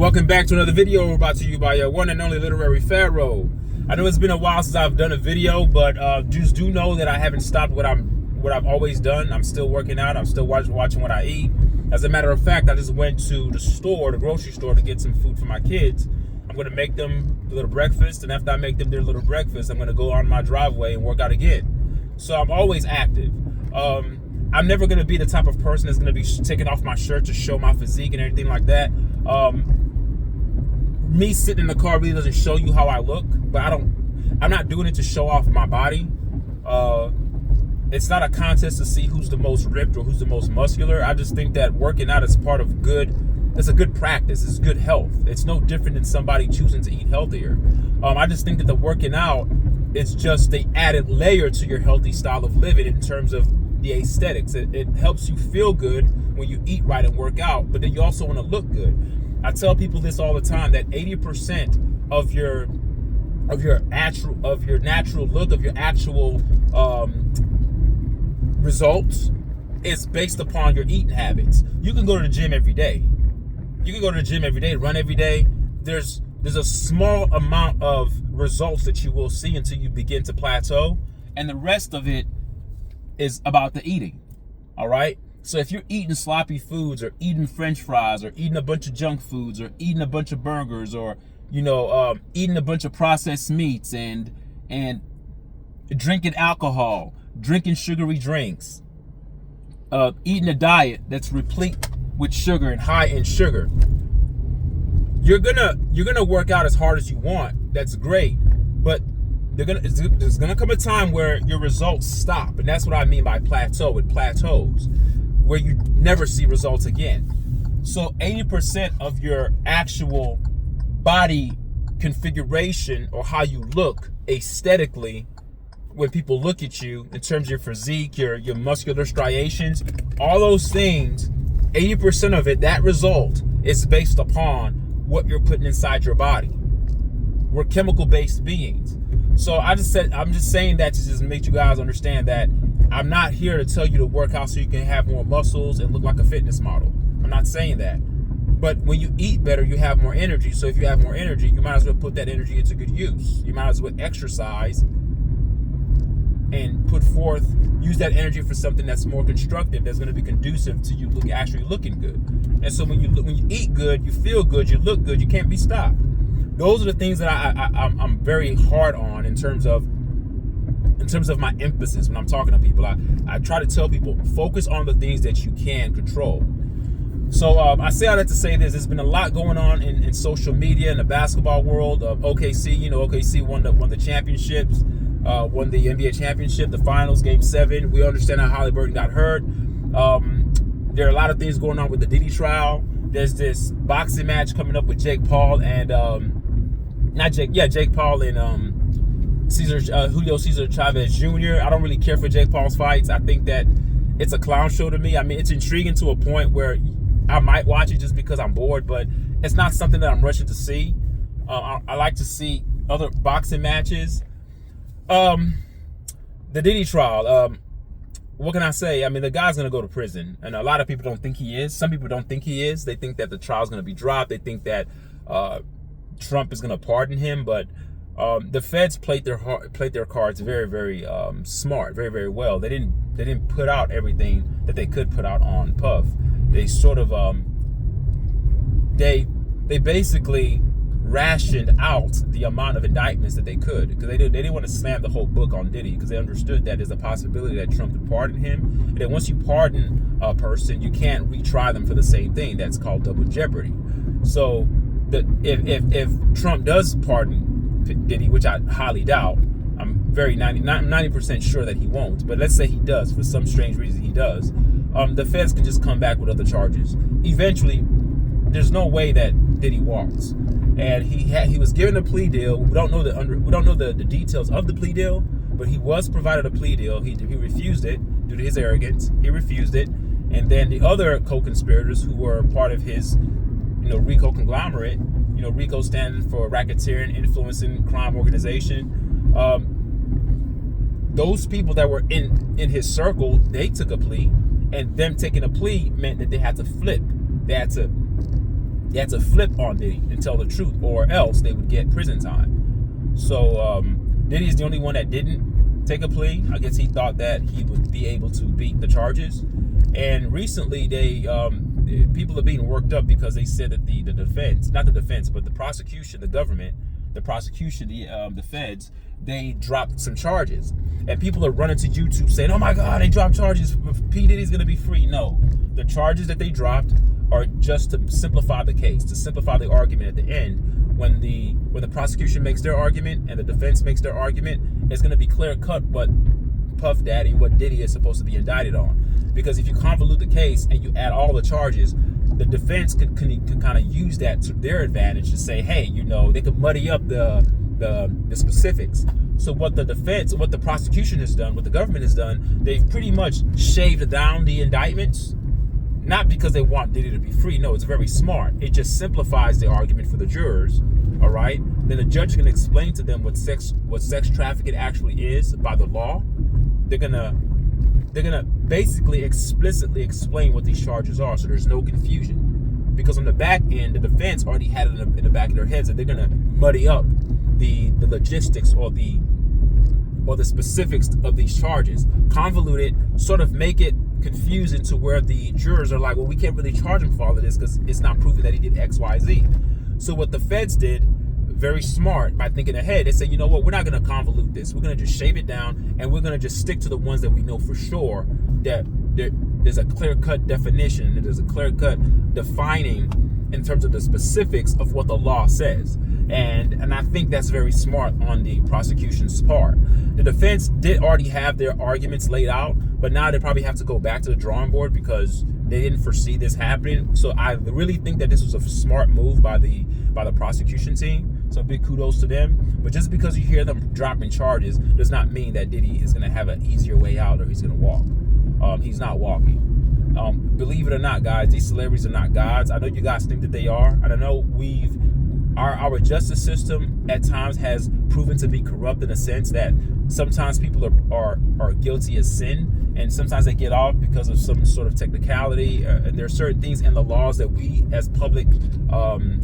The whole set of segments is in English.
Welcome back to another video brought to you by your one and only Literary Pharaoh. I know it's been a while since I've done a video, but just do know that I haven't stopped what I've always done. I'm still working out. I'm still watching what I eat. As a matter of fact, I just went to the grocery store, to get some food for my kids. I'm going to make them a little breakfast, and after I make them their little breakfast, I'm going to go on my driveway and work out again. So I'm always active. I'm never going to be the type of person that's going to be taking off my shirt to show my physique and everything like that. Me sitting in the car really doesn't show you how I look, but I'm not doing it to show off my body. It's not a contest to see who's the most ripped or who's the most muscular. I just think that working out is part of it's a good practice. It's good health. It's no different than somebody choosing to eat healthier. I just think that the working out is just the added layer to your healthy style of living in terms of the aesthetics. It helps you feel good when you eat right and work out, but then you also want to look good. I tell people this all the time, that 80% of your natural look, of your actual results, is based upon your eating habits. You can go to the gym every day. Run every day. There's a small amount of results that you will see until you begin to plateau, and the rest of it is about the eating. All right? So if you're eating sloppy foods, or eating French fries, or eating a bunch of junk foods, or eating a bunch of burgers, or eating a bunch of processed meats, and drinking alcohol, drinking sugary drinks, eating a diet that's replete with sugar and high in sugar, you're gonna work out as hard as you want. That's great, but there's gonna come a time where your results stop, and that's what I mean by plateau. It plateaus, where you never see results again. So 80% of your actual body configuration, or how you look aesthetically, when people look at you in terms of your physique, your muscular striations, all those things, 80% of it, that result, is based upon what you're putting inside your body. We're chemical-based beings. So I'm just saying that to just make you guys understand that I'm not here to tell you to work out so you can have more muscles and look like a fitness model. I'm not saying that. But when you eat better, you have more energy. So if you have more energy, you might as well put that energy into good use. You might as well exercise and use that energy for something that's more constructive, that's going to be conducive to you actually looking good. And so when you eat good, you feel good, you look good, you can't be stopped. Those are the things that I'm very hard on in terms of my emphasis when I'm talking to people. I try to tell people, focus on the things that you can control. So I say all that to say this: there's been a lot going on in social media, in the basketball world. OKC, OKC won the championships, won the NBA championship, the finals, Game 7. We understand how Halliburton got hurt. There are a lot of things going on with the Diddy trial. There's this boxing match coming up with Jake Paul and Jake Paul and Julio Cesar Chavez Jr. I don't really care for Jake Paul's fights. I think that it's a clown show to me. I mean, it's intriguing to a point where I might watch it just because I'm bored, but it's not something that I'm rushing to see. I like to see other boxing matches. The Diddy trial. What can I say? I mean, the guy's going to go to prison, and a lot of people don't think he is. Some people don't think he is. They think that the trial's going to be dropped. They think that Trump is going to pardon him, but the feds played their cards very, very smart, very, very well. They didn't put out everything that they could put out on Puff. They sort of they basically rationed out the amount of indictments that they could, because they didn't want to slam the whole book on Diddy, because they understood that there's a possibility that Trump would pardon him, and that once you pardon a person, you can't retry them for the same thing. That's called double jeopardy. So if Trump does pardon Diddy, which I highly doubt, I'm 90% sure that he won't, but let's say he does, for some strange reason he does, the feds can just come back with other charges. Eventually, there's no way that Diddy walks. And he was given a plea deal. We don't know the details of the plea deal, but he was provided a plea deal. He refused it due to his arrogance. He refused it, and then the other co-conspirators who were part of his, RICO conglomerate. RICO standing for Racketeering, Influencing Crime Organization. Those people that were in his circle, they took a plea, and them taking a plea meant that they had to flip. They had to They had to flip on Diddy and tell the truth, or else they would get prison time. So Diddy is the only one that didn't take a plea. I guess he thought that he would be able to beat the charges. And recently, people are being worked up because they said that the defense, not the defense, but the prosecution, the government, the feds, they dropped some charges. And people are running to YouTube saying, oh my God, they dropped charges. P. Diddy's going to be free. No, the charges that they dropped are just to simplify the case, to simplify the argument at the end. When the prosecution makes their argument and the defense makes their argument, it's going to be clear cut what Puff Daddy, what Diddy is supposed to be indicted on. Because if you convolute the case and you add all the charges, the defense could kind of use that to their advantage to say, hey, they could muddy up the specifics. So what the prosecution has done, what the government has done, they've pretty much shaved down the indictments. Not because they want Diddy to be free. No, it's very smart. It just simplifies the argument for the jurors. All right. Then the judge can explain to them what sex trafficking actually is by the law. They're gonna basically explicitly explain what these charges are, so there's no confusion. Because on the back end, the defense already had it in the back of their heads that they're gonna muddy up the logistics or the specifics of these charges, convolute it, sort of make it confusing to where the jurors are like, well, we can't really charge him for all of this because it's not proven that he did X, Y, Z. So what the feds did, very smart, by thinking ahead, they said, you know what, we're not going to convolute this. We're going to just shave it down, and we're going to just stick to the ones that we know for sure that there's a clear-cut definition, and there's a clear-cut defining in terms of the specifics of what the law says. And I think that's very smart on the prosecution's part. The defense did already have their arguments laid out, but now they probably have to go back to the drawing board because they didn't foresee this happening. So I really think that this was a smart move by the prosecution team. So big kudos to them. But just because you hear them dropping charges does not mean that Diddy is going to have an easier way out or he's going to walk. He's not walking. Believe it or not, guys, these celebrities are not gods. I know you guys think that they are. And I know our justice system at times has proven to be corrupt in a sense that sometimes people are guilty of sin, and sometimes they get off because of some sort of technicality. And there are certain things in the laws that we as public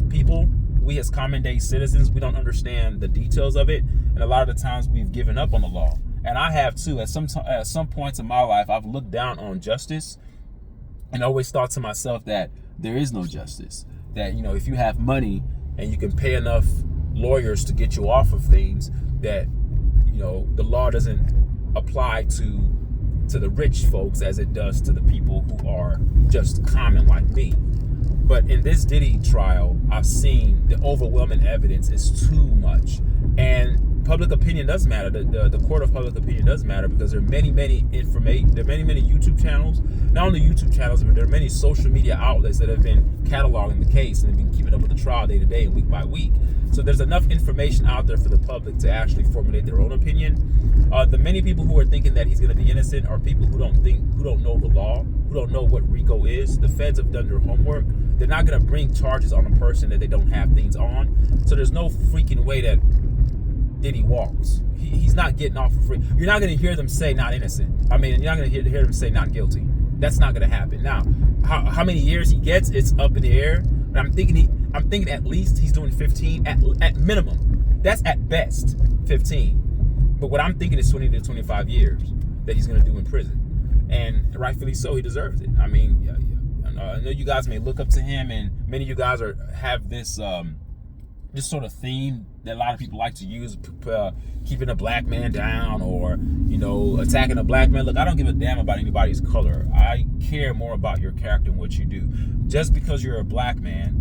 people, we as common day citizens, we don't understand the details of it, and a lot of the times we've given up on the law. And I have too. At some points in my life, I've looked down on justice and always thought to myself that there is no justice. That, if you have money and you can pay enough lawyers to get you off of things, that, the law doesn't apply to the rich folks as it does to the people who are just common like me. But in this Diddy trial, I've seen the overwhelming evidence is too much. And public opinion does matter. The court of public opinion does matter because there are many YouTube channels. Not only YouTube channels, but there are many social media outlets that have been cataloging the case and have been keeping up with the trial day to day and week by week. So there's enough information out there for the public to actually formulate their own opinion. The many people who are thinking that he's going to be innocent are people who don't know the law, who don't know what RICO is. The feds have done their homework. They're not going to bring charges on a person that they don't have things on. So there's no freaking way that Diddy walks. He's not getting off for free. You're not going to hear them say not innocent. You're not going to hear them say not guilty. That's not going to happen. Now, how many years he gets, it's up in the air. But I'm thinking at least he's doing 15 at minimum. That's at best 15. But what I'm thinking is 20 to 25 years that he's going to do in prison, and rightfully so. He deserves it. I know you guys may look up to him, and many of you guys have this sort of theme that a lot of people like to use, keeping a black man down or, attacking a black man. Look, I don't give a damn about anybody's color. I care more about your character and what you do. Just because you're a black man,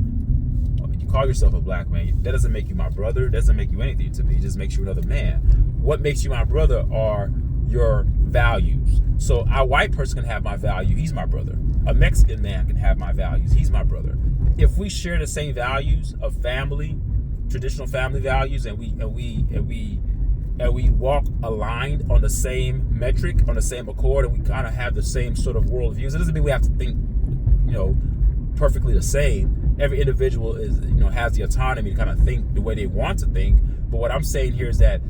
you call yourself a black man, that doesn't make you my brother, doesn't make you anything to me. It just makes you another man. What makes you my brother are your values. So a white person can have my value, he's my brother. A Mexican man can have my values, he's my brother. If we share the same values of family, traditional family values, and we walk aligned on the same metric, on the same accord, and we kind of have the same sort of worldviews, it doesn't mean we have to think, perfectly the same. Every individual has the autonomy to kind of think the way they want to think. But what I'm saying here is that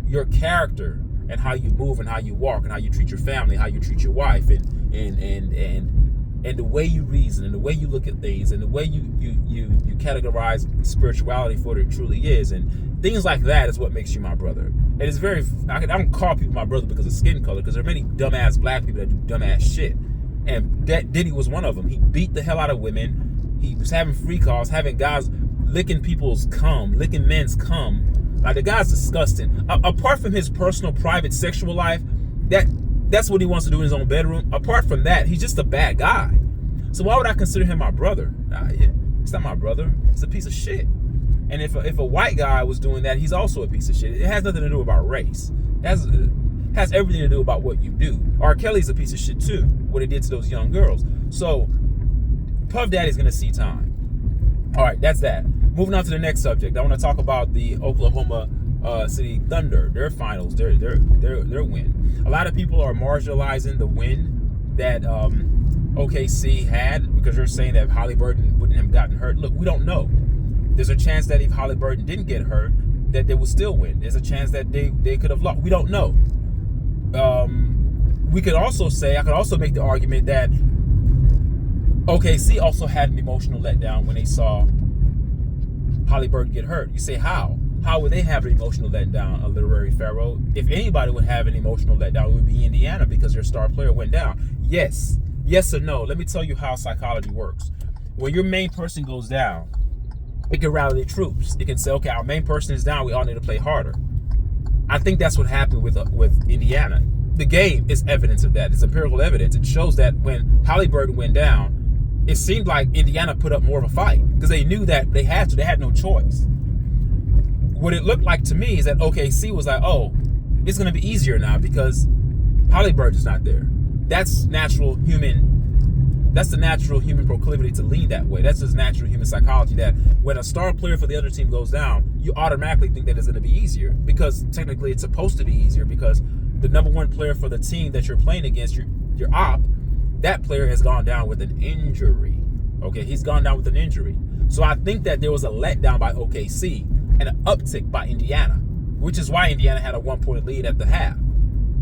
your character and how you move and how you walk and how you treat your family, how you treat your wife, and and the way you reason and the way you look at things and the way you categorize spirituality for what it truly is, and things like that is what makes you my brother. And it's very, I don't call people my brother because of skin color, because there are many dumbass black people that do dumbass shit, and that Diddy was one of them. He beat the hell out of women. He was having free calls, having guys licking men's cum. Like, the guy's disgusting. Apart from his personal, private, sexual life, that's what he wants to do in his own bedroom. Apart from that, he's just a bad guy. So why would I consider him my brother? It's not my brother. He's a piece of shit. And if a white guy was doing that, he's also a piece of shit. It has nothing to do about race. It has everything to do about what you do. R. Kelly's a piece of shit too, what he did to those young girls. So Puff Daddy's gonna see time. All right, that's that. Moving on to the next subject, I want to talk about the Oklahoma City Thunder, their finals, their win. A lot of people are marginalizing the win that OKC had, because they're saying that if Halliburton wouldn't have gotten hurt. Look, we don't know. There's a chance that if Halliburton didn't get hurt, that they would still win. There's a chance that they could have lost. We don't know. We could also say, I could also make the argument that OKC also had an emotional letdown when they saw Halliburton get hurt. You say, how? How would they have an emotional letdown, a literary pharaoh? If anybody would have an emotional letdown, it would be Indiana, because their star player went down. Yes or no. Let me tell you how psychology works. When your main person goes down, it can rally the troops. It can say, okay, our main person is down, we all need to play harder. I think that's what happened with Indiana. The game is evidence of that. It's empirical evidence. It shows that when Halliburton went down, it seemed like Indiana put up more of a fight, because they knew that they had to. They had no choice. What it looked like to me is that OKC was like, oh, it's going to be easier now because Halliburton's not there. That's the natural human proclivity to lean that way. That's just natural human psychology, that when a star player for the other team goes down, you automatically think that it's going to be easier, because technically it's supposed to be easier, because the number one player for the team that you're playing against, your op, that player has gone down with an injury. Okay, he's gone down with an injury. So I think that there was a letdown by OKC and an uptick by Indiana, which is why Indiana had a 1-point lead at the half.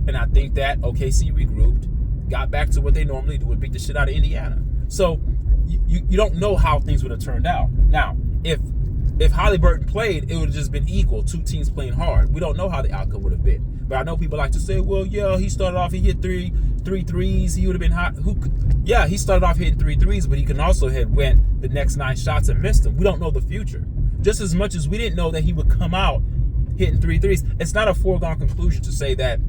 And I think that OKC regrouped, got back to what they normally do, and beat the shit out of Indiana. So you don't know how things would have turned out. Now, if Halliburton played, it would have just been equal, two teams playing hard. We don't know how the outcome would have been. But I know people like to say, well, yeah, he started off, he hit three threes, he would have been hot. Yeah, he started off hitting 3 threes, but he can also went the next 9 shots and missed them. We don't know the future. Just as much as we didn't know that he would come out hitting 3 threes, it's not a foregone conclusion to say that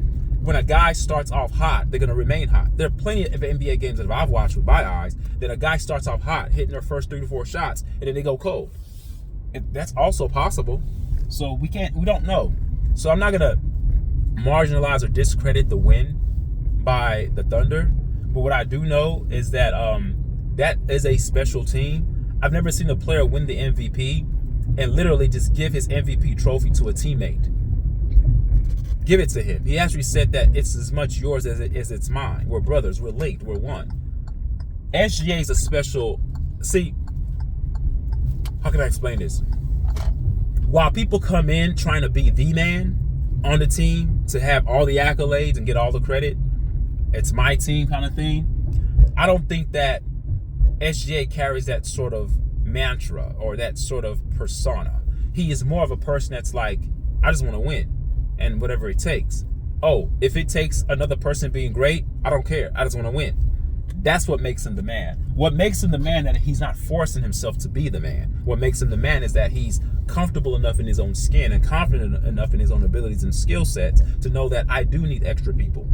when a guy starts off hot, they're going to remain hot. There are plenty of NBA games that I've watched with my eyes that a guy starts off hot, hitting their first 3 to 4 shots, and then they go cold. That's also possible. So we don't know. So I'm not going to marginalize or discredit the win by the Thunder. But what I do know is that that is a special team. I've never seen a player win the MVP and literally just give his MVP trophy to a teammate. Give it to him. He actually said that it's as much yours as it's mine. We're brothers. We're linked. We're one. SGA is a special... See, how can I explain this? While people come in trying to be the man on the team, to have all the accolades and get all the credit, it's my team kind of thing, I don't think that SGA carries that sort of mantra or that sort of persona. He is more of a person that's like, I just want to win, and whatever it takes. Oh, if it takes another person being great, I don't care. I just want to win. That's what makes him the man. What makes him the man is that he's not forcing himself to be the man. What makes him the man is that he's comfortable enough in his own skin and confident enough in his own abilities and skill sets to know that I do need extra people.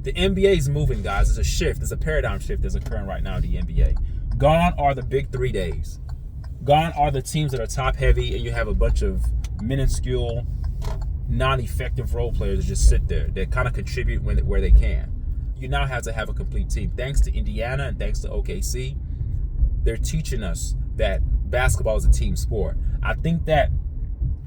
The NBA is moving, guys. There's a shift. There's a paradigm shift that's occurring right now in the NBA. Gone are the big 3 days. Gone are the teams that are top heavy and you have a bunch of minuscule, non-effective role players that just sit there that kind of contribute where they can. You now have to have a complete team. Thanks to Indiana and thanks to OKC, they're teaching us that basketball is a team sport. I think that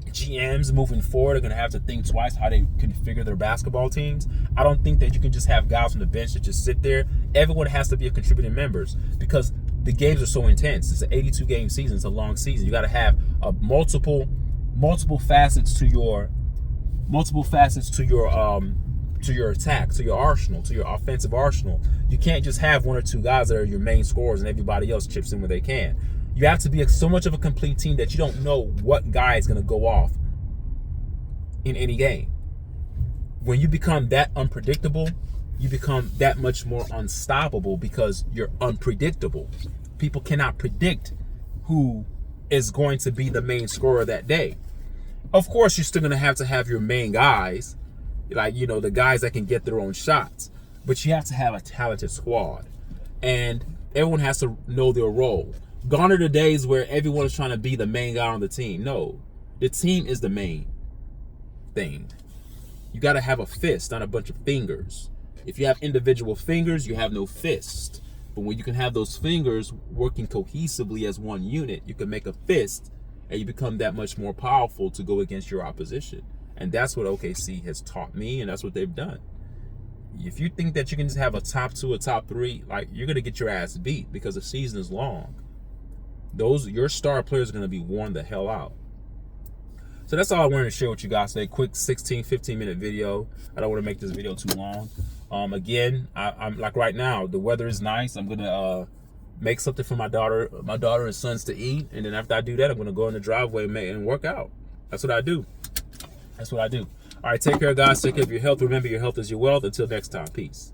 GMs moving forward are going to have to think twice how they configure their basketball teams. I don't think that you can just have guys on the bench that just sit there. Everyone has to be a contributing members because the games are so intense. It's an 82-game season. It's a long season. You got to have multiple facets to your to your attack, to your arsenal, to your offensive arsenal. You can't just have one or two guys that are your main scorers and everybody else chips in where they can. You have to be so much of a complete team that you don't know what guy is going to go off in any game. When you become that unpredictable, you become that much more unstoppable because you're unpredictable. People cannot predict who is going to be the main scorer that day. Of course, you're still going to have your main guys, like, you know, the guys that can get their own shots. But you have to have a talented squad. And everyone has to know their role. Gone are the days where everyone is trying to be the main guy on the team. No, the team is the main thing. You got to have a fist, not a bunch of fingers. If you have individual fingers, you have no fist. But when you can have those fingers working cohesively as one unit, you can make a fist and you become that much more powerful to go against your opposition. And that's what OKC has taught me, and that's what they've done. If you think that you can just have a top two, a top three, like, you're going to get your ass beat because the season is long. Your star players are going to be worn the hell out. So that's all I wanted to share with you guys today. Quick 16-15 minute video. I don't want to make this video too long. Again, I'm like, right now the weather is nice. I'm gonna make something for my daughter and sons to eat, and then after I do that, I'm gonna go in the driveway and work out. That's what I do. All right, take care, guys. Take care of your health. Remember, your health is your wealth. Until next time, peace.